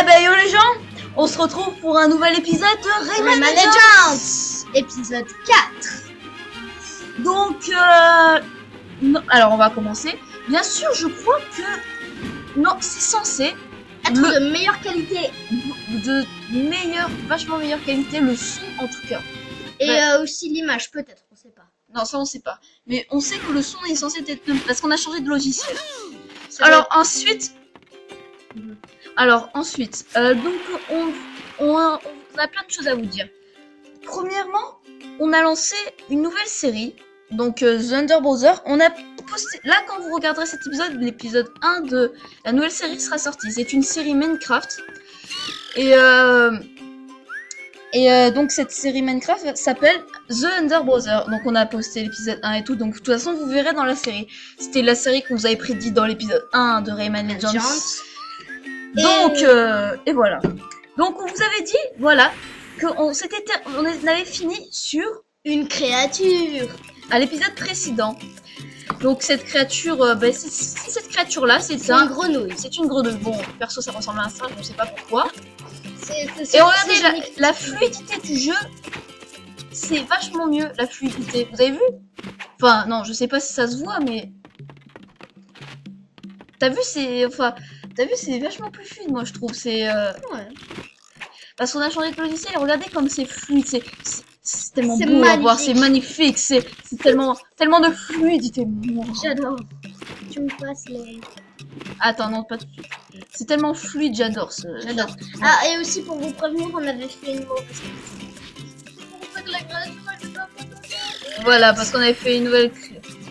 Eh ben yo les gens, on se retrouve pour un nouvel épisode de Rayman Legends, épisode 4. Donc, alors on va commencer. Bien sûr, je crois que... Non, c'est censé Être de meilleure qualité. de vachement meilleure qualité, le son en tout cas. Et Ouais. aussi l'image, peut-être, on sait pas. Non, ça on sait pas. Mais on sait que le son est censé être... Parce qu'on a changé de logiciel. Ça Alors ensuite... donc on a plein de choses à vous dire. Premièrement, on a lancé une nouvelle série, donc The Under Brother. On a posté, là quand vous regarderez cet épisode, l'épisode 1 de la nouvelle série sera sorti. C'est une série Minecraft. Et donc cette série Minecraft s'appelle The Under Brother. Donc on a posté l'épisode 1 et tout. Donc de toute façon vous verrez dans la série. C'était la série que vous avez prédit dans l'épisode 1 de Rayman Legends. Donc, et voilà. Donc, on vous avait dit, voilà, qu'on avait fini sur une créature. à l'épisode précédent. Donc, cette créature, cette créature-là, c'est une grenouille. C'est une grenouille. Bon, perso, ça ressemble à un singe, je ne sais pas pourquoi. Et Et regardez, la fluidité du jeu, c'est vachement mieux, la fluidité. Vous avez vu? Enfin, non, je sais pas si ça se voit, mais... T'as vu, c'est vachement plus fluide, moi, je trouve. C'est... Ouais. Parce qu'on a changé de logiciel et regardez comme c'est fluide, c'est tellement C'est beau à voir, magnifique. c'est magnifique, c'est tellement de fluidité. J'adore. Tu me passes les... Attends, non, pas tout de suite. C'est tellement fluide, j'adore ce... J'adore. Ah, et aussi pour vous prévenir, on avait fait une mauvaise... Voilà, parce qu'on avait fait une nouvelle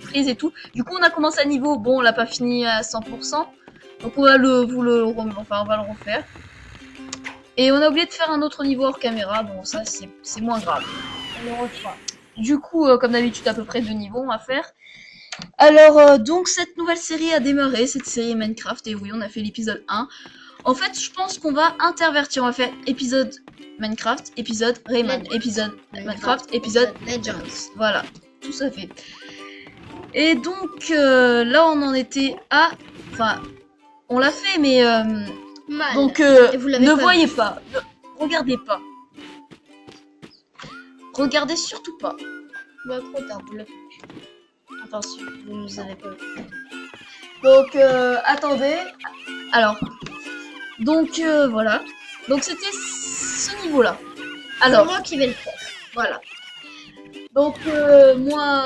prise et tout. Du coup, on a commencé à niveau, bon, on l'a pas fini à 100%. Donc on va le refaire. Et on a oublié de faire un autre niveau hors caméra, bon ça c'est moins grave. On le refera. Du coup, comme d'habitude, à peu près 2 niveaux à faire. Alors, donc cette nouvelle série a démarré, cette série Minecraft, et oui, on a fait l'épisode 1. En fait, je pense qu'on va intervertir, on va faire épisode Minecraft, épisode Rayman, épisode Minecraft, épisode Legends. Voilà, tout ça fait. Et donc, là on en était à... Enfin, on l'a fait, mais... Mal. Donc, Et vous l'avez ne pas voyez vu. pas, regardez pas. Regardez surtout pas. Bah, trop tard, vous l'avez vu. Attention, vous nous avez pas vu. Donc, attendez. Alors, donc, voilà. Donc, c'était ce niveau-là. C'est Alors, moi qui vais le faire. voilà. Donc, moi...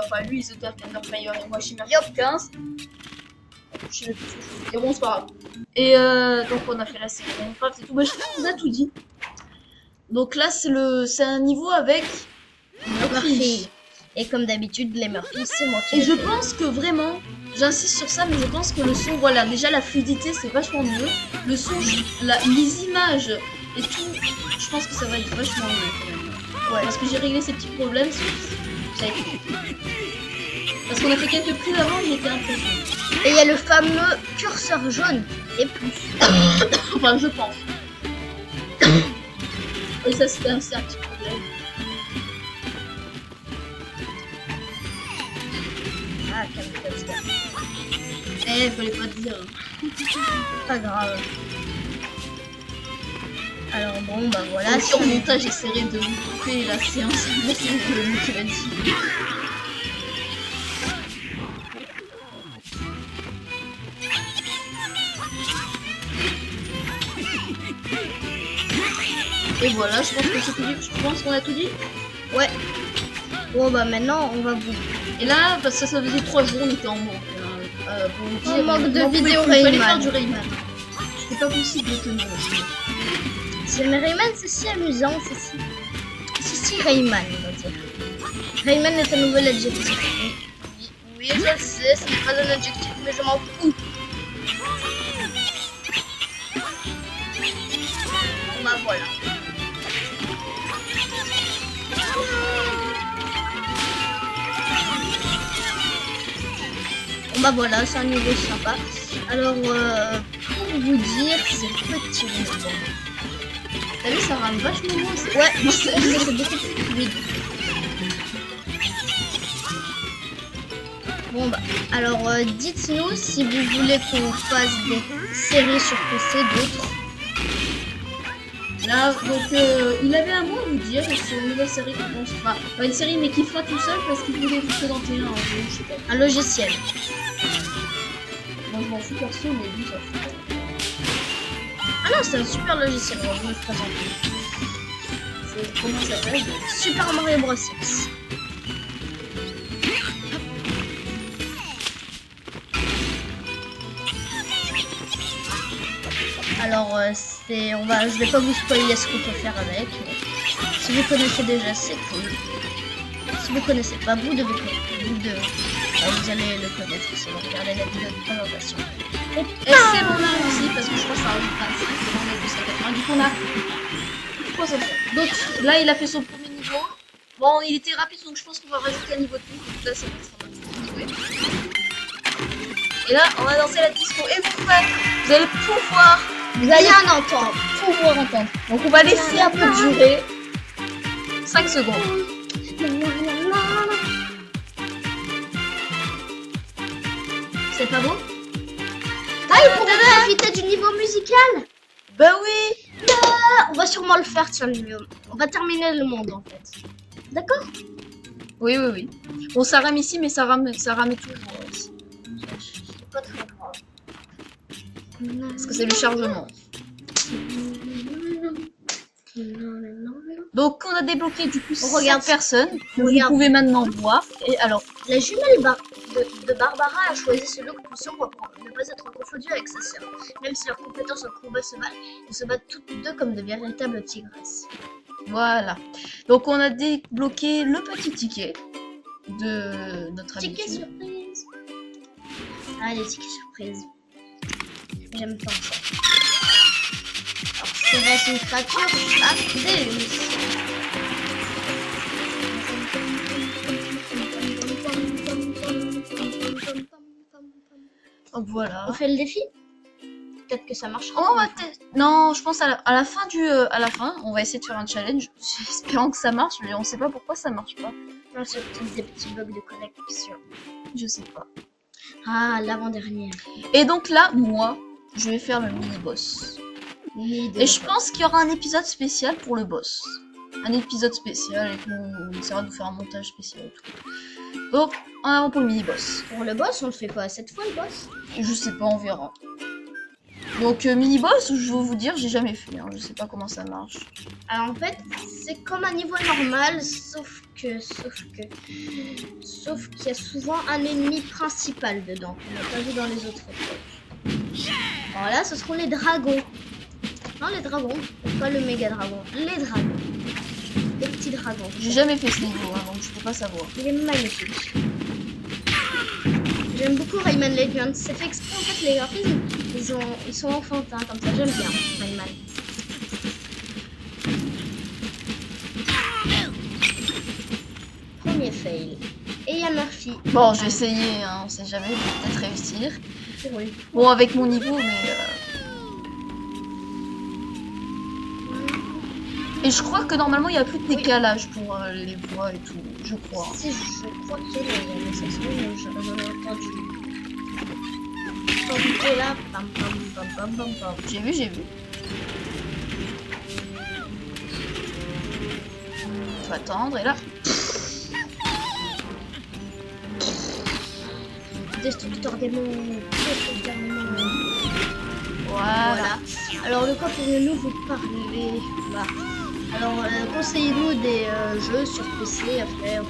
enfin, lui, The Dark Underfire, et moi, Chimeriop 15. Je sais plus ce que je fais. Et bon, c'est pas grave. Et donc, on a fait la série Minecraft et tout. Bah, je crois qu'on a tout dit. Donc là, c'est un niveau avec Murphy. Et comme d'habitude, les Murphy, c'est moi qui Et les je fais. pense que vraiment, j'insiste sur ça, mais je pense que le son, voilà, déjà la fluidité, c'est vachement mieux. Le son, les images et tout, je pense que ça va être vachement mieux quand même. Ouais, parce que j'ai réglé ces petits problèmes, ça a été. Parce qu'on a fait quelques prises avant, j'étais impressionné. Et il y a le fameux curseur jaune et plus. Enfin, je pense. Et ça, c'était un petit problème. Ah, calme-toi. Eh, fallait pas te dire. Pas grave. Alors bon, bah voilà. Là, sur le montage, j'essaierai de vous couper la séance. Mais c'est le qui l'a dit. Et voilà, je pense que c'est tout dit. Je pense qu'on a tout dit. Ouais. Bon, bah maintenant, on va vous... Et là, parce que ça faisait 3 jours, on était en manque. Pour vous dire, manque de on pouvait vidéos plus, fallait Rayman. faire du Rayman. C'était pas possible de tenir aussi. C'est le Rayman, c'est si amusant, c'est si Rayman, on va dire. Rayman est un nouvel adjectif. Oui, je le sais, ce n'est pas un adjectif, mais je m'en fous. Bon, bah voilà. Bon bah voilà, c'est un niveau sympa. Alors, pour vous dire, c'est petit niveau. T'as vu, ça rame vachement moins. Ouais, c'est beaucoup plus fluide. Bon bah, alors dites-nous si vous voulez qu'on fasse des séries sur PC, d'autres. Là, donc, il avait un mot à vous dire sur une nouvelle série qu'il pense pas. Pas une série, mais qu'il fera tout seul parce qu'il voulait vous présenter un jeu, je sais pas. Un logiciel. Moi, je m'en fous perso, mais lui, ça fout. Ah non, c'est un super logiciel, on va vous le présenter. Comment ça s'appelle? Super Mario Bros. X. Alors, je vais pas vous spoiler ce qu'on peut faire avec. Mais si vous connaissez déjà, c'est cool. Si vous connaissez pas, vous allez le connaître si vous regardez la vidéo de présentation. Et c'est mon âme aussi, parce que je crois que ça rajoute 25, et on est jusqu'à 80. Du coup, on a 3 options. Donc là, il a fait son premier niveau. Bon, il était rapide, donc je pense qu'on va rajouter un niveau de plus. Donc là, c'est bon, ça va jouer. Et là, on va danser la disco. Et vous allez pouvoir Rien entendre. pouvoir entendre. Donc on va laisser un peu durer 5 secondes. C'est pas beau? Ah, il pourrait profiter du niveau musical. Bah oui. On va sûrement le faire sur le niveau. On va terminer le monde en fait. D'accord? Oui. Bon, ça rame ici, mais ça rame toujours ici. C'est pas très grave. Parce que c'est le chargement. Donc on a débloqué du coup On regarde personne. Vous regarde. pouvez maintenant voir. Et alors, La jumelle de Barbara a choisi ce look plus sombre pour ne pas être confondue avec sa sœur. Même si leurs compétences en combat se valent, elles se battent toutes deux comme de véritables tigresses. voilà. Donc on a débloqué le petit ticket de notre Ticket habitude. surprise. Ah, les tickets surprises. J'aime pas ça. Alors, c'est vrai, c'est une créature. Ah, délice. Donc voilà. On fait le défi? Peut-être que ça marche. On va non, je pense à la fin à la fin, on va essayer de faire un challenge, espérant que ça marche, mais on sait pas pourquoi ça marche pas. Non, c'est peut-être des petits bugs de connexion. Je sais pas. Ah, l'avant-dernier. Et donc là, moi, je vais faire le mini-boss. Et je pense qu'il y aura un épisode spécial pour le boss. Un épisode spécial et qu'on essaiera de faire un montage spécial et tout. Donc, en avant pour le mini-boss. Pour le boss, on le fait quoi cette fois le boss? Je sais pas, on verra. Donc, mini-boss, je vais vous dire, j'ai jamais fait. Hein, je sais pas comment ça marche. Alors en fait, c'est comme un niveau normal, sauf qu'il y a souvent un ennemi principal dedans, qu'on n'a pas vu dans les autres époques. Alors là, ce seront les dragons. Non, les dragons, pas le méga dragon, les dragons. Les petits dragons. J'ai jamais fait ce niveau, hein, donc je peux pas savoir. Il est magnifique. J'aime beaucoup Rayman Legends. C'est fait exprès en fait, les graphismes, ils sont enfantins comme ça. J'aime bien Rayman. Premier fail. Et il y a Murphy. Bon, je vais essayer, hein, on sait jamais, je vais peut-être réussir. Oui. Bon, avec mon niveau, mais... Et je crois que normalement, il n'y a plus de décalage pour les voix et tout, je crois. Si, je crois qu'il y a mais ça se trouve, j'en ai entendu. Entendu là, pam pam pam pam pam pam. J'ai vu. Faut attendre, et là... Destructeur démon. Voilà. Alors de quoi pourrions-nous vous parler? Bah, alors conseillez-nous des jeux sur PC à faire.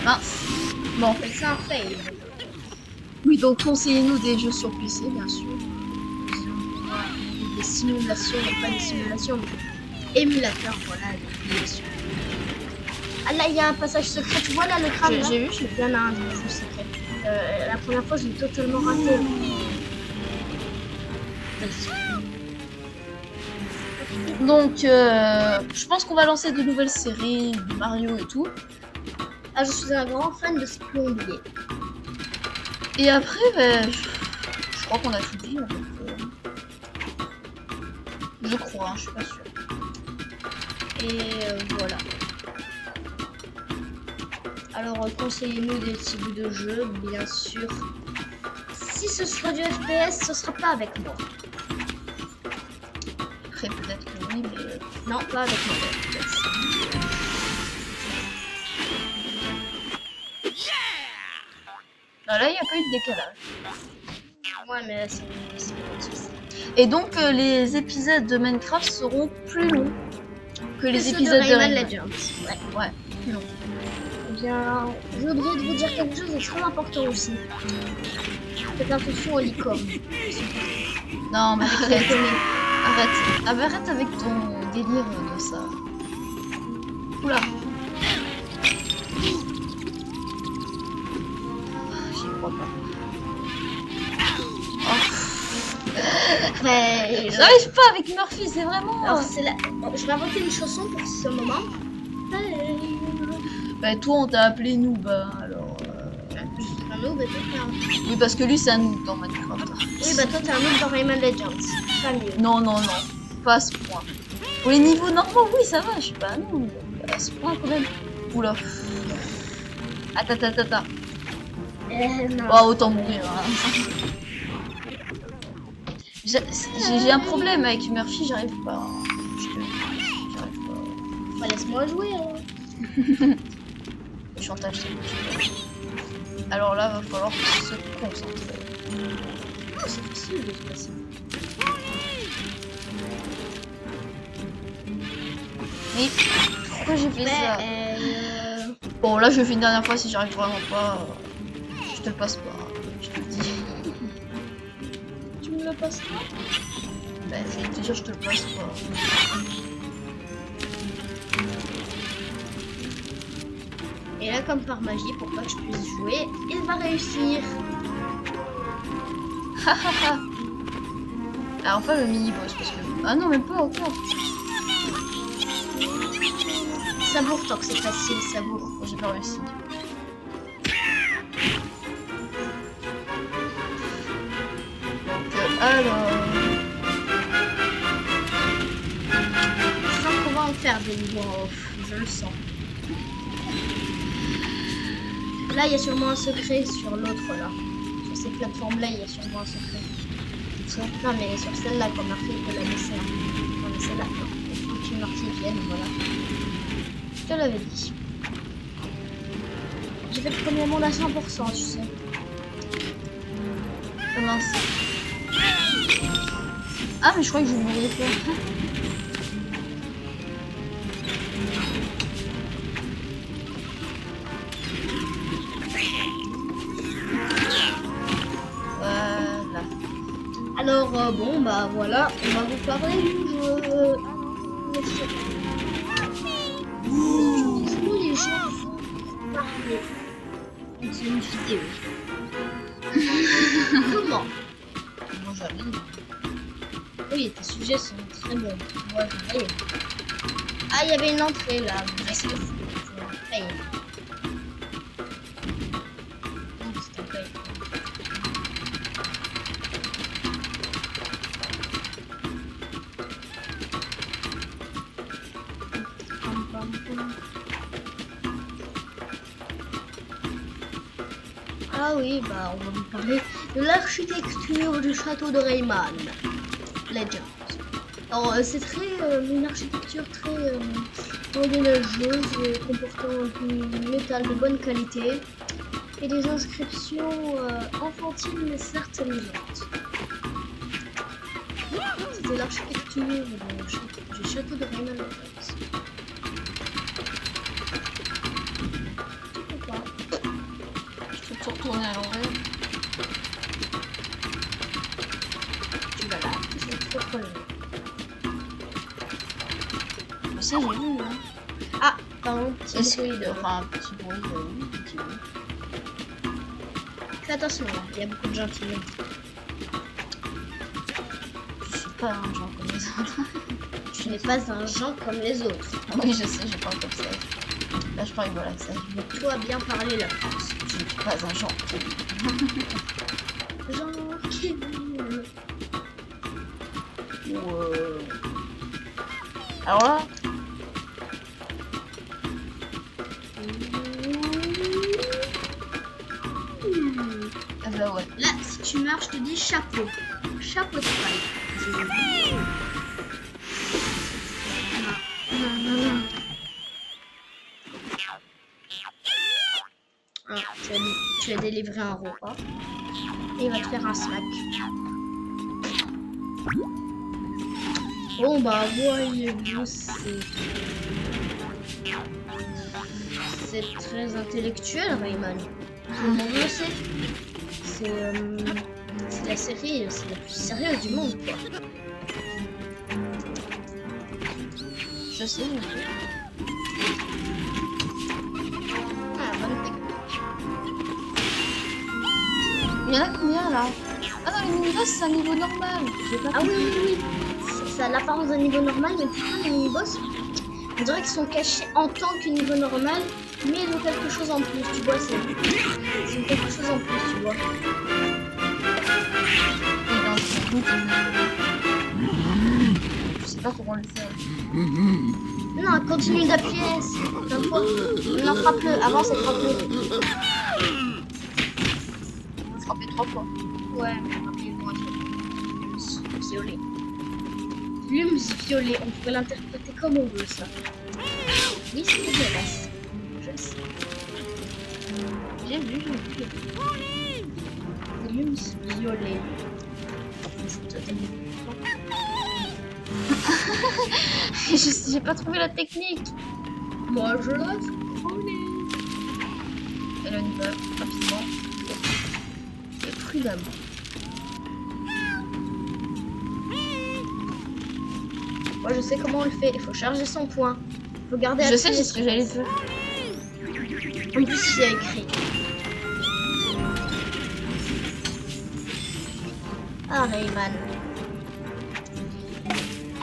Mince. Bon. C'est un fail. Oui, donc conseillez-nous des jeux sur PC, bien sûr. Des simulations, pas des simulations, mais émulateurs, voilà, des simulations. Ah là, il y a un passage secret, tu vois là le crâne là? J'ai vu. Il y en a un passage secret. La première fois, je l'ai totalement raté. Donc, je pense qu'on va lancer de nouvelles séries, Mario et tout. Ah, je suis un grand fan de ce plombier. Et après, je crois qu'on a tout dit. En fait. Je crois, hein, je suis pas sûre. Et voilà. Alors, conseillez-nous des types de jeux, bien sûr. Si ce sera du FPS, ce sera pas avec moi. Après, peut-être que oui, mais... Non, pas avec moi. Non, là, il n'y a pas eu de décalage. Ouais, mais là, c'est Et donc, les épisodes de Minecraft seront plus longs que les ceux épisodes de Rayman Rayman. Legends. Ouais. Ouais, plus longs. Eh bien, j'ai oublié de vous dire quelque chose de très important aussi. Faites attention aux licornes. Non, mais Avec les communes. arrête avec ton délire de ça. Oula. J'y crois pas. Oh. Mais J'arrive pas avec Murphy, c'est vraiment... alors, c'est la... Je vais inventer une chanson pour ce moment. Bah toi on t'a appelé noob, alors... Je suis un noob et toi t'es un... Oui parce que lui c'est un noob dans Minecraft. Oui, bah toi t'es un noob dans Rayman Legends. Pas mieux. Non, non, non, pas à ce point. Pour les niveaux normaux, oui ça va, je suis pas un noob. À ce point quand même. Oula. Attends. Non. Bah autant mourir. Hein. J'ai un problème avec Murphy, j'arrive pas. J'arrive pas. Bah, laisse-moi jouer alors. Le chantage c'est moche. Alors là, va falloir se concentrer. Oh, c'est facile de toute façon. Mais pourquoi j'ai fait ça? Mais Bon là je fais une dernière fois, si j'arrive vraiment pas, je te le passe pas, je te le dis. tu me le passes pas? Bah c'est déjà je te le passe pas. Et là, comme par magie, pour pas que je puisse jouer, il va réussir. Hahaha. Alors pas le mini-boss parce que... Ah non même pas encore. Savoure tant que c'est facile, savoure. Oh, j'ai pas réussi. Donc alors... Je sens qu'on va en faire des niveaux en off, je le sens. Là, il y a sûrement un secret sur l'autre là. Sur ces plateformes-là, il y a sûrement un secret. Non, mais sur celle-là, quand Murphy peut la laisser. Non, mais celle-là, il faut que Murphy vienne, voilà. Je te l'avais dit. J'ai fait le premier monde à 100%, tu sais. Comment ça? Ah mais je crois que je mourrais pas. Voilà. Alors, bon, bah voilà, on va vous parler du jeu. Nous, les gens vont parler. C'est une vidéo. Comment? Moi j'arrive. Oui, tes sujets sont très bons. Ouais, voyez. Ah, il y avait une entrée là. Qu'est-ce que c'est? Paye. Oh, c'est un paye. Ah oui, bah on va vous parler de l'architecture du château de Rayman Legends. Alors c'est très une architecture très moyenâgeuse, comportant du métal de bonne qualité et des inscriptions enfantines mais certes amusantes. C'était l'architecture du château de Rayman Legends. Je peux te retourner à l'envers. Tu vas là, c'est trop problème. Mais ça j'ai vu hein. Ah, pardon, petit Est-ce bruit de... que... Enfin un petit bruit, oui, petit bruit. Fais attention, là, il y a beaucoup de gens qui viennent. Je suis pas un genre comme les autres. Tu n'es pas un Jean comme les autres. Oui je sais, je parle comme ça. Là je parle voilà ça. Mais toi, bien parler la France. Je ne suis pas un genre. Jean qui... Alors là, Ah bah ouais. Là, si tu meurs, je te dis chapeau. Chapeau de paille. Non. Ah, tu as délivré un repas. Et il va te faire un smack. Bon bah voyez-vous, c'est très intellectuel, Rayman. Tout le monde le sait. C'est la série, c'est la plus sérieuse du monde, quoi. Je sais, oui. Ah, bonne technique. Il y en a combien là? Ah non, les mini-boss c'est un niveau normal. Ah oui. Ça a l'apparence d'un niveau normal, mais pourtant les mini-boss, on dirait qu'ils sont cachés en tant que niveau normal, mais ils ont quelque chose en plus, tu vois, c'est quelque chose en plus, tu vois. Je sais pas comment le faire. Non, continue d'appuyer, plein de fois. Non, frappe-le, avance et frappe-le. Frapper 3 fois. Ouais, mais rappelez-moi, violet. Plumes violet, on pourrait l'interpréter comme on veut, ça. Oui, c'est dégueulasse. Je le sais. J'ai vu. Plumes violet. J'ai pas trouvé la technique. Moi, je l'ai trouvé. Elle a une peur, rapidement. Et prudemment. Moi, je sais comment on le fait. Il faut charger son point. Il faut garder. Je sais, c'est ce que j'allais faire. En plus, il y a écrit. Ah, Rayman.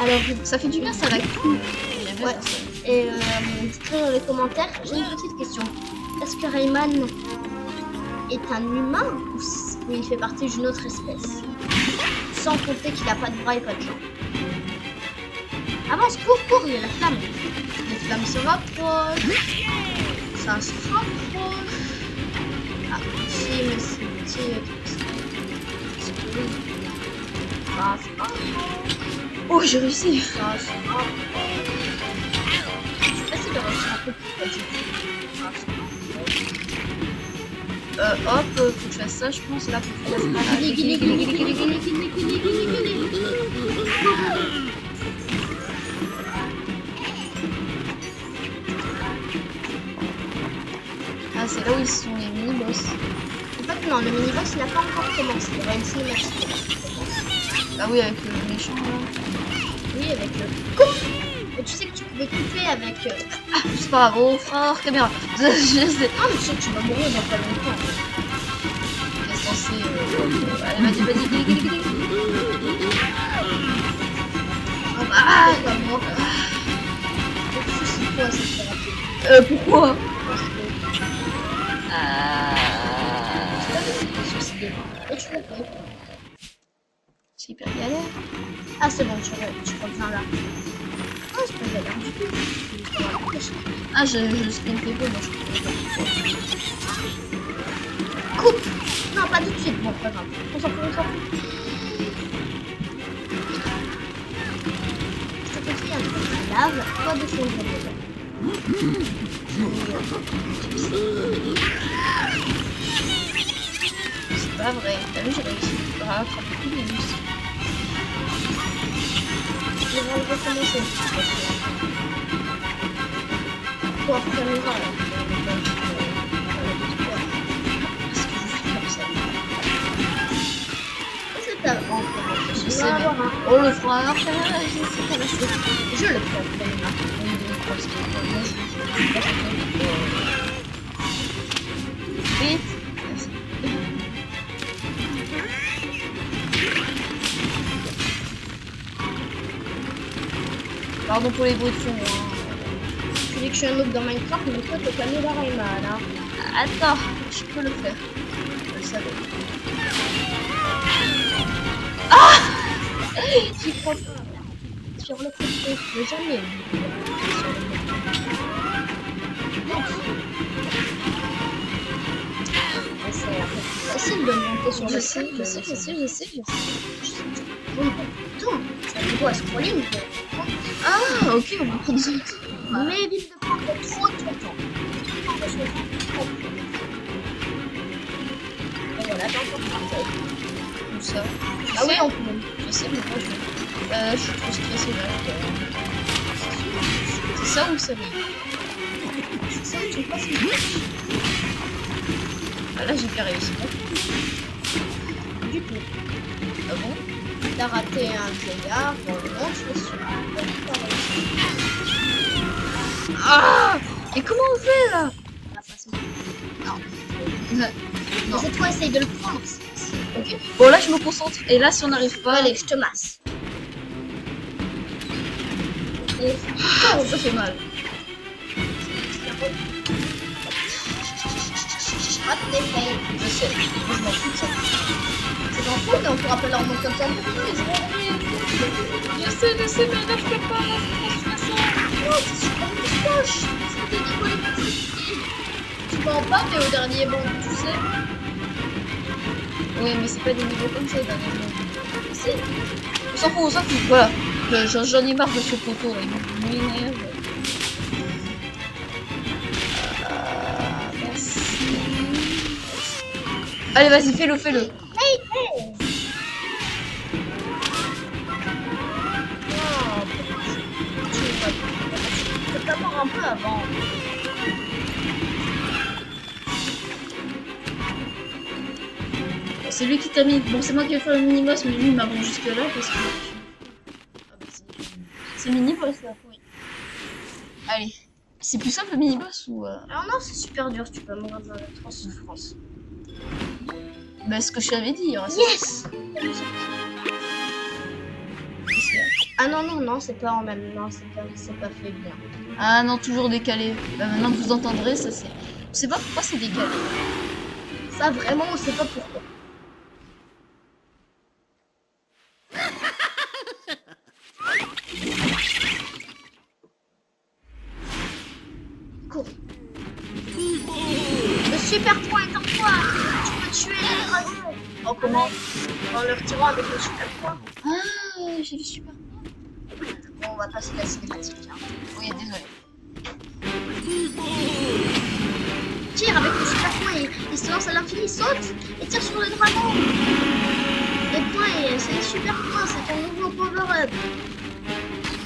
Alors, Ça fait du bien, ça va cool. ouais. Et dites-le dans les commentaires. J'ai une petite question. Est-ce que Rayman est un humain ou il fait partie d'une autre espèce? Sans compter qu'il n'a pas de bras et pas de jambes. Avance, cours, il y a la flamme. Les flammes se rapprochent. Ça se rapproche. Ah, si, mais c'est petit. Ça se rapproche. Oh, j'ai réussi. Ça se rapproche. C'est facile de réussir un peu plus petit. Hop, faut que je fasse ça, je pense, là, pour faire la Ah, c'est là où ils sont les mini-boss. En fait, non, le mini-boss n'a pas encore commencé. Il y aura une cinématique. Ah oui, avec le méchant, là. Oui, avec le coupe. Et tu sais que tu pouvais couper avec. Ah, c'est pas grave, oh, frère, caméra. Je sais. Ah, mais tu sais que tu vas mourir dans pas longtemps. C'est censé. Allez, vas-y. Ah, comme moi. C'est quoi cette thérapie? Pourquoi? Parce que et tu l'as fait. C'est hyper galère. Ah, c'est bon, tu reviens là. Ah, c'est pas galère du tout. Ah, je sprintais pas, moi je Coupe. Non, pas tout de suite. Bon, pas grave. On s'en fout. Je te confie un truc de lave. Toi, défendre le lave. C'est pas vrai. T'as vu, j'ai réussi à rattraper tous les mus. Je vais recommencer. Pour après le voir là. C'est ta Je sais bien. Oh, le frère, je sais pas là, c'est. Je le prends après le marque. Vite. Pardon pour les bruits de fond. Tu dis que je suis un noob dans Minecraft, mais toi t'es pas noob à Rayman, hein. Attends, je peux le faire. Je le savais. Ah! J'y crois pas. Sur le côté, mais jamais. facile de monter sur Je le sais, truc. je sais. Bon, attends, ça fait quoi, scrolling? Ah, ok, on va prendre ça. Mais évite de prendre trop de ton temps. Et voilà, t'as encore parfait. Où ça? Ah oui, on peut. Je sais, mais moi je suis trop stressée là. C'est ça ou c'est vrai? C'est ça, tu passes une flèche. Ah là j'ai pas réussi. Du tout. Ah bon? T'as raté un vieillard, bon, non, je suis sûr. Ah! Et comment on fait là? La façon. Non. Non. Mais cette fois, essaye de le prendre. Ok. Bon là je me concentre. Et là si on n'arrive pas. Allez, je te masse. Et Ah, ça fait mal. hop, t'es fait. Je sais. Moi je m'en fous de ça. C'est t'en fous, mais on pourra pas leur montrer comme ça. Je sais, mais là je peux pas. Oh, c'est super moche. C'était des quoi les petits. Tu mens pas, mais au dernier bon, tu sais. Oui, mais c'est pas des niveaux comme ça dernièrement. Si. On s'en fout. Voilà. J'en ai marre de ce poteau là. Il m'énerve. Merci. Allez, vas-y, fais-le. Hey. Tu peux t'attendre un peu avant. C'est lui qui t'a mis. Bon, c'est moi qui vais faire le mini-boss, mais lui il m'avance jusque-là parce que. Ah bah, c'est mini-boss là, oui. Allez. C'est plus simple le mini-boss ou. Alors non, c'est super dur, tu peux mourir dans la souffrance. Bah, ce que je t'avais dit. Hein, Yes. Ah non, c'est pas en même. Non, c'est pas fait bien. Ah non, toujours décalé. Bah, maintenant que vous entendrez, ça c'est. Je sais pas pourquoi c'est décalé. Ça vraiment, on sait pas pourquoi. Cours. Le super point est en toi. Tu peux tuer les dragons. Oh, comment? En leur tirant avec le super point. Ah, j'ai le super. Bon, on va passer la cinématique. Hein. Oui, désolé. Tire avec le super point, il se lance à l'infini, saute et tire sur le dragon. Les points, c'est les super points, c'est ton nouveau power-up.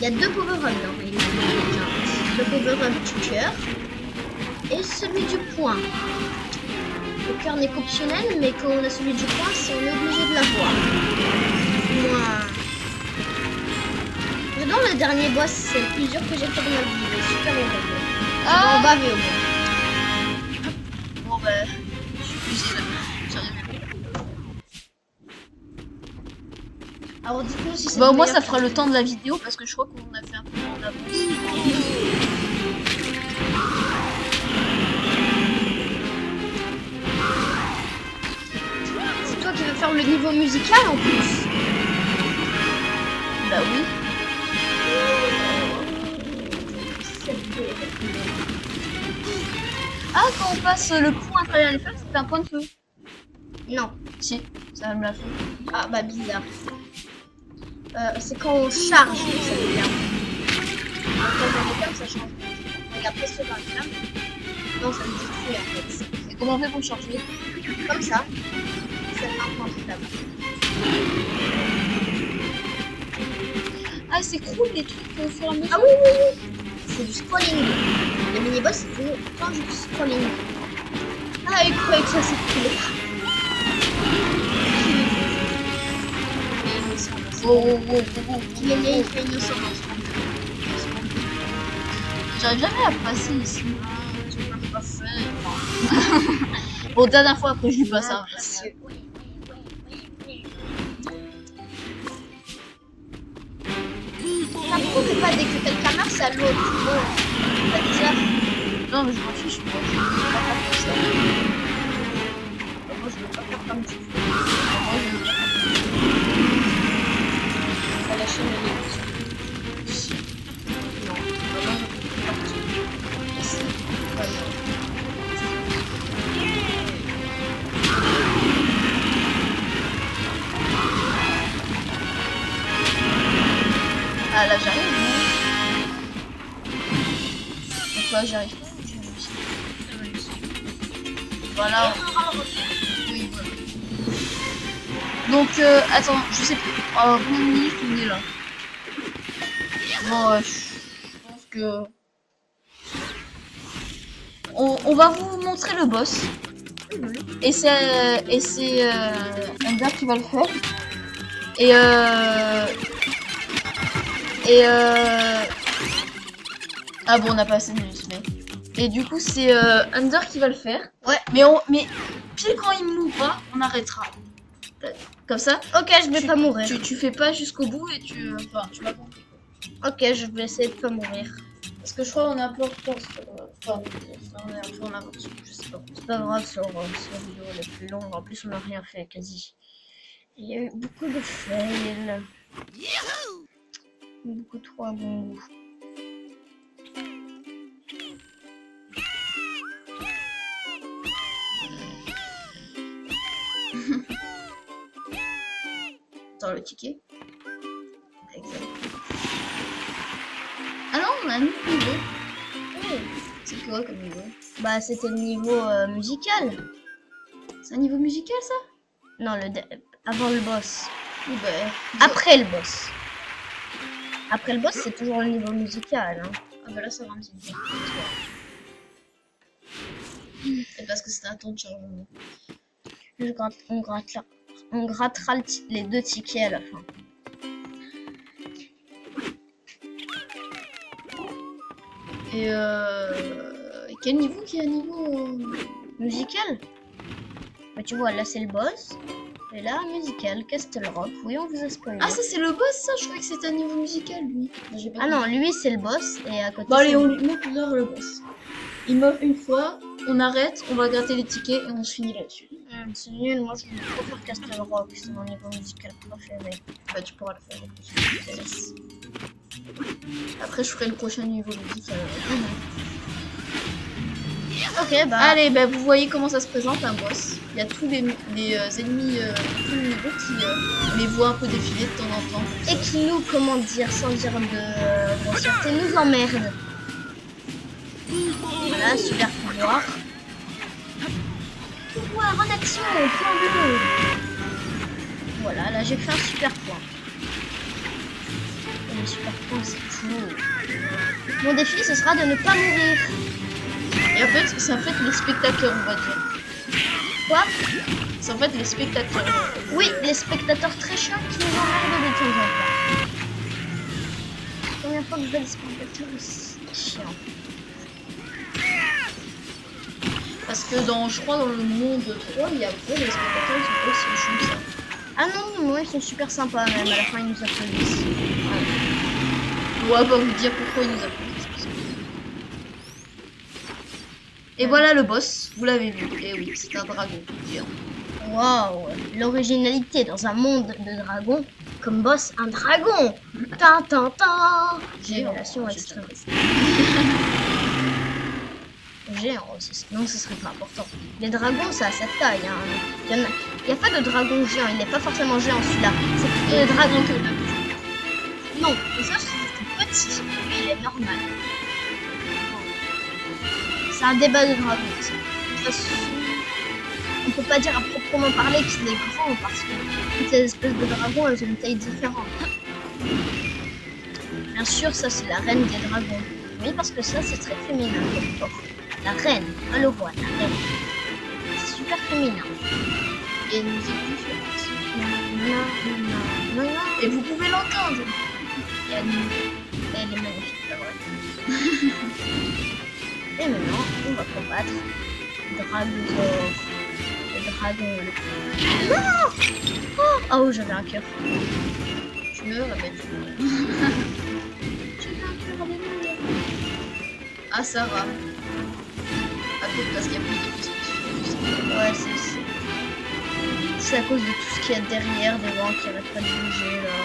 Il y a deux power-ups dans Rayman. Le power-up du cœur et celui du point. Le cœur n'est qu'optionnel, mais quand on a celui du point, on est obligé de l'avoir. Moi, j'adore le dernier boss, c'est le plus dur que j'ai fait de ma vie. Il est super heureux. Ah, On va baver au moins. bon bah, je suis obligée là. J'arrive. Alors dites-nous si c'est Bah, au le moins meilleur ça fera le temps de la vidéo parce que je crois qu'on a fait un peu d'avance. C'est toi qui veux faire le niveau musical en plus. Bah oui. Ah, quand on passe le point à travers les feux, c'est un point de feu. Non. Si, ça me l'a fait. Ah bah bizarre. C'est quand on charge que ça devient. Quand on regarde, ça change. Regarde, presse sur la flamme. Non, ça me détruit en fait. Et comment on fait pour changer? Comme ça. C'est un point de flamme. Ah, c'est cool les trucs au fur et à mesure. Ah oui. C'est du scrolling. Les mini-boss, c'est tout le temps du scrolling. Ah, il croyait que ça c'est cool. Oh. Il est né, il fait innocent. J'arrive jamais à passer ici. Je peux pas faire. Bon, dernière fois après je lui passe un vrai. Ça prouve pas dès que quelqu'un meurt, c'est à l'autre. Bon, t'as déjà. Non, mais je m'en fiche, moi. Je veux pas faire comme ça. Moi, je veux pas faire comme tu fais. Moi, je veux pas faire. La chaîne, elle est ici. Non, moi, je veux partir. Ici. Voilà. là, j'arrive. Pourquoi j'arrive pas? Voilà. Oui, voilà. Donc, attends, je sais plus. Oh, combien de minutes on est là? Bon, je pense que... On va vous montrer le boss. Et c'est Ender qui va le faire. Ah bon, on n'a pas assez de minutes, mais... Et du coup, c'est Ender qui va le faire. Ouais. Mais pile quand il mourra, pas, on arrêtera. Comme ça. Ok, je vais pas mourir. Tu fais pas jusqu'au bout et tu... Enfin, tu m'as compris. Ok, je vais essayer de pas mourir. Parce que je crois qu'on est un peu en retard. Enfin, on est un peu en avance, je sais pas. C'est pas grave, sur vidéo la plus longue. En plus, on n'a rien fait quasi. Il y a eu beaucoup de fails. Beaucoup trop à bon goût. Attends, le ticket. Exact. Ah non, on a un nouveau niveau. Oui. C'est quoi comme niveau? Bah, c'était le niveau musical. C'est un niveau musical, ça? Non, avant le boss. Oui, bah... Après le boss. Après le boss, c'est toujours le niveau musical. Hein. Ah bah là, ça va un petit peu. Et parce que c'était un temps de chargement. On grattera les 2 tickets à la fin. Et quel niveau qui est un niveau musical? Bah, tu vois, là c'est le boss. Et là, musical, Castle Rock. Oui, on vous a spoilé. Ah, ça c'est le boss, ça? Je croyais que c'était un niveau musical, lui. Ah non, lui c'est le boss. Et à côté. Bon, allez, on lui montre le boss. Il meurt une fois, on arrête, on va gratter les tickets et on se finit là-dessus. C'est nul, moi je préfère Castle Rock, c'est mon niveau musical préféré. Bah, tu pourras le faire. Yes. Après, je ferai le prochain niveau musical. Ok, bah. Allez, bah, vous voyez comment ça se présente un boss. Il y a tous les ennemis de tout le niveau qui on les voit un peu défiler de temps en temps. Et qui nous, comment dire, sans dire de grossièreté, nous emmerde. Voilà, super pouvoir. Pouvoir en action, point bleu. Voilà, là j'ai fait un super point. Et le super point, c'est cool. Mon défi, ce sera de ne pas mourir. Et en fait, c'est en fait les spectateurs, on va dire. Quoi? C'est en fait les spectateurs. Oui, les spectateurs très chiants qui nous emmerdent de temps en temps. La première fois que je vois des spectateurs aussi chiants. Parce que je crois dans le monde 3, il y a après les spectateurs ils sont aussi chiants que ça. Ah non, non, ils sont super sympas même, à la fin ils nous applaudissent. On va pas vous dire pourquoi ils nous applaudissent. Et voilà le boss, vous l'avez vu. Et oui, c'est un dragon géant. Waouh, l'originalité dans un monde de dragons. Comme boss, un dragon. Ta. Génération extrémiste. Géant aussi, sinon ce serait pas important. Les dragons, c'est à cette taille. Hein. Il n'y a pas de dragon géant, il n'est pas forcément géant celui-là. C'est plutôt le dragon que le... Non, les autres c'est petit, mais il est normal. C'est un débat de dragon. On peut pas dire à proprement parler qu'il est grand parce que toutes les espèces de dragons elles ont une taille différente. Bien sûr, ça c'est la reine des dragons. Oui, parce que ça c'est très féminin comme corps. La reine, on le voit, la reine. C'est super féminin. Et nous est différente. Et vous pouvez l'entendre. Et elle est magnifique, la vraie. Et maintenant, on va combattre Dragosaur. Le dragon. Non. Oh, j'avais un cœur. Tu meurs avec. J'avais un cœur avec moi. Ah, ça va. Ah, peut-être parce qu'il y a plus de questions. Ouais, c'est à cause de tout ce qu'il y a derrière, devant, qui arrête pas de bouger là.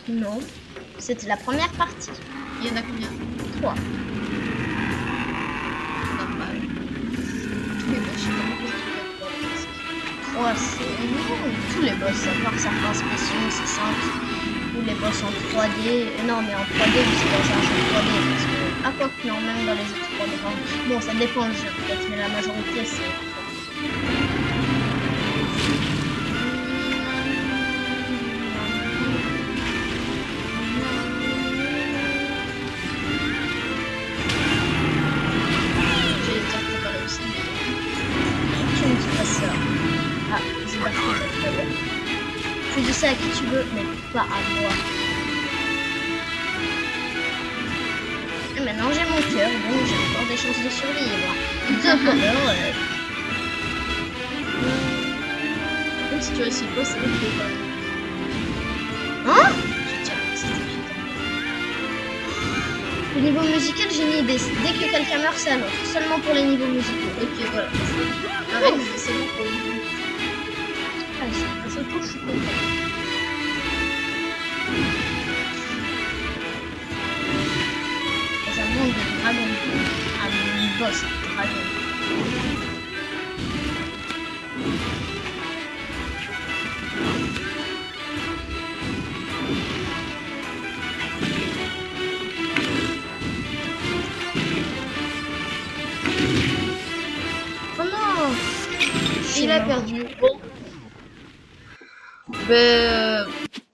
Non. C'était la première partie. Il y en a combien? 3. Normal. Tous les boss, je sais pas pourquoi Ouais, c'est énorme. Tous les boss, à part certains spéciaux, c'est simple. Ou les boss en 3D. Non, mais en 3D, c'est dans un jeu 3D. Parce que, ah, quoi que non, même dans les autres 3D. Bon, ça dépend le jeu, peut-être, mais la majorité, c'est. J'ai été préparé aussi. Tu me dis pas ça. Ah, c'est pas ça. Tu dis ça à qui tu veux, mais pas à moi. Et maintenant j'ai mon cœur, donc j'ai encore des chances de survivre. Alors, Même si tu réussis pas, c'est ok quand même. hein? Je tiens, c'était évident. Le niveau musical, j'ai une idée. Dès que quelqu'un meurt, c'est à l'autre. Seulement pour les niveaux musicaux. Ok, voilà. Avec, c'est bon pour vous. Allez, à ce tour, je suis content. Dans un monde de dragons. Un boss dragon. Oh non! Il a perdu. Bon. Ben,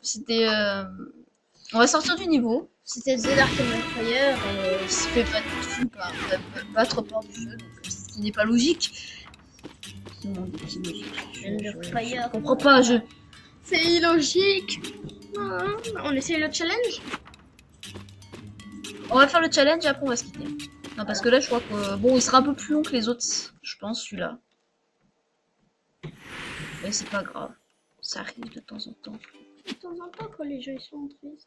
c'était. On va sortir du niveau. C'était The Dark Fire. Il se fait pas tout par pas trop peur du jeu, donc ce qui n'est pas logique. Ce monde est illogique. Fire. Je comprends pas, je. C'est illogique. On essaye le challenge? On va faire le challenge et après on va se quitter. Non, parce que là, je crois que bon, il sera un peu plus long que les autres, je pense, celui-là. Mais c'est pas grave, ça arrive de temps en temps. De temps en temps, quand les jeux ils sont tristes.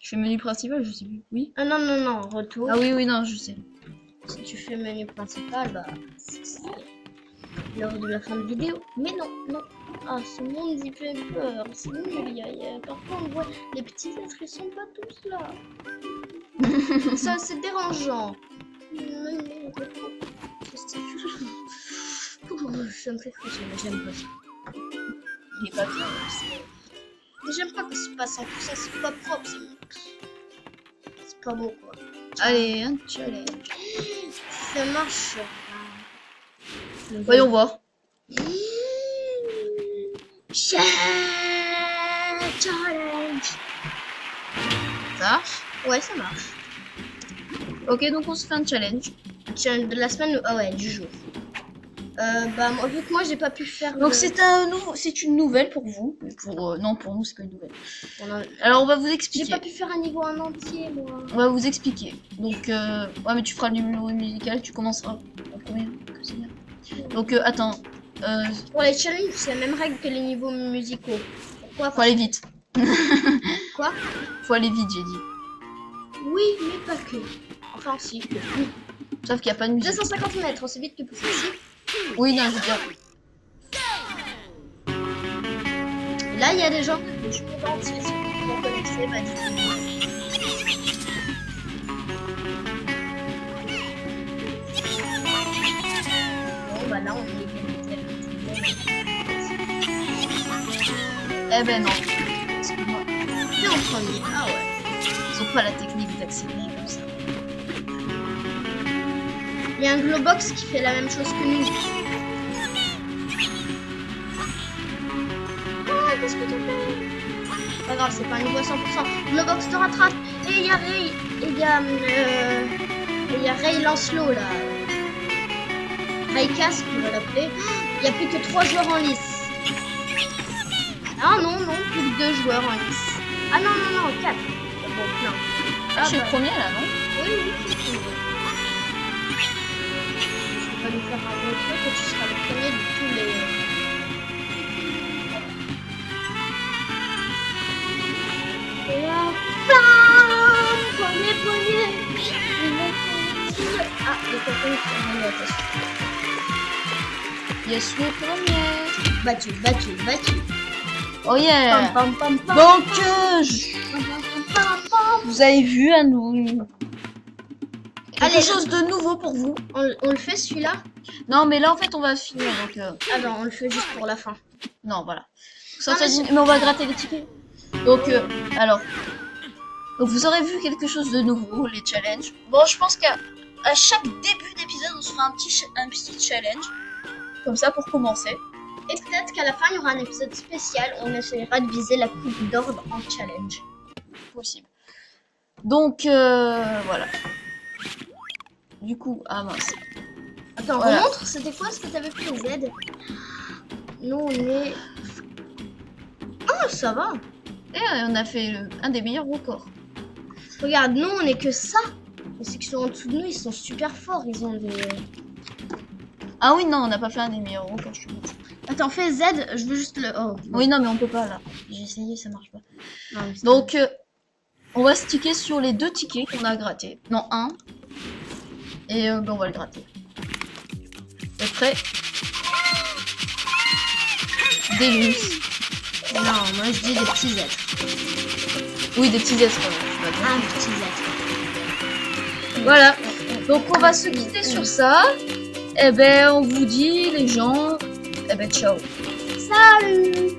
Je fais menu principal, je sais plus. Oui. Ah non, non, non, retour. Ah oui, oui, non, je sais. Si tu fais menu principal, bah, c'est l'heure de la fin de vidéo. Mais non, non. Ah, ce monde il fait peur. C'est nul, parfois on voit les petits êtres, ils sont pas tous là. Ça, c'est dérangeant. Ça me fait frissonner, mais j'aime pas ça. Il est pas bien. Mais j'aime pas que c'est pas 100%, c'est pas propre, c'est pas beau quoi. Allez, un challenge. Ça marche. Voyons voir. Challenge. Ça marche? Ouais, ça marche. Ok, donc on se fait un challenge. Challenge de la semaine, ah ouais, du jour. Bah, vu que moi j'ai pas pu faire. Donc c'est c'est une nouvelle pour vous. Mais pour non, pour nous c'est pas une nouvelle. Alors Alors on va vous j'ai expliquer. pas pu faire un niveau en entier, moi. On va vous expliquer. Donc ouais, mais tu feras le numéro musical, tu commenceras en premier. Que c'est bien. Donc attends. Pour les challenges, c'est la même règle que les niveaux musicaux. Pourquoi? Faut aller vite. Quoi? Faut aller vite, j'ai dit. Oui, mais pas que. Enfin, si. Sauf qu'il n'y a pas de musique. 250 mètres, c'est vite que possible. Oui, non, je veux dire. Là, il y a des gens que je peux pas entier. Si vous connaissez, bah dites-moi. Bon, bah là, on est limité. Eh ben non. Excuse-moi. C'est en premier. Ah ouais. Ils ont pas la technique d'accélérer comme ça. Il y a un Globox qui fait la même chose que nous. Ah, qu'est-ce que tu fais? Pas grave, c'est pas un niveau 100%. Globox te rattrape. Et il y a Ray. Et il y a Ray Lancelot là. Ray Casque, on va l'appeler. Il n'y a plus que 3 joueurs en lice. Ah non, non, plus que 2 joueurs en lice. Ah non, non, non, 4. Bon, non. Ah, je suis le premier là, non? Oui, oui, c'est le premier. On va nous faire un autre truc et tu seras le premier de tous les... Et la flamme, premier. Ah, les copains qui sont venus, attention. Yes, le premier. Battu. Oh yeah. Pam, pam, pam, Donc, pam, pam. vous avez vu, à nous. Quelque Allez. chose de nouveau pour vous. On le fait celui-là? Non, mais là, en fait, on va finir. Donc, Ah non, on le fait juste pour la fin. non, voilà. Non, Mais on va gratter les tickets. Donc, alors. Donc, vous aurez vu quelque chose de nouveau, les challenges. Bon, je pense qu'à chaque début d'épisode, on se fera un petit challenge. Comme ça, pour commencer. Et peut-être qu'à la fin, il y aura un épisode spécial où on essaiera de viser la coupe d'or en challenge. Possible. Donc, voilà. Du coup, ah mince. Attends, Voilà. remontre, c'était quoi ce que t'avais pris Z? Nous, on est... Ah, ça va. Et on a fait un des meilleurs records. Regarde, nous, on est que ça. Mais ceux qui sont en dessous de nous, ils sont super forts. Ils ont des... Ah oui, non, on n'a pas fait un des meilleurs records, je te dis. Attends, fais Z, je veux juste le... Oh. Oui, non, mais on peut pas, là. J'ai essayé, ça marche pas. Non, mais c'est- Donc, on va se ticker sur les 2 tickets qu'on a grattés. Non, un. Et ben, on va le gratter. T'es prêt? Des luxe. Non, moi, je dis des petits Z. Oui, des petits êtres. Tu vas dire. Un petit Z. Voilà. Donc, on va se quitter sur ça. Et ben, on vous dit, les gens, eh ben, ciao. Salut.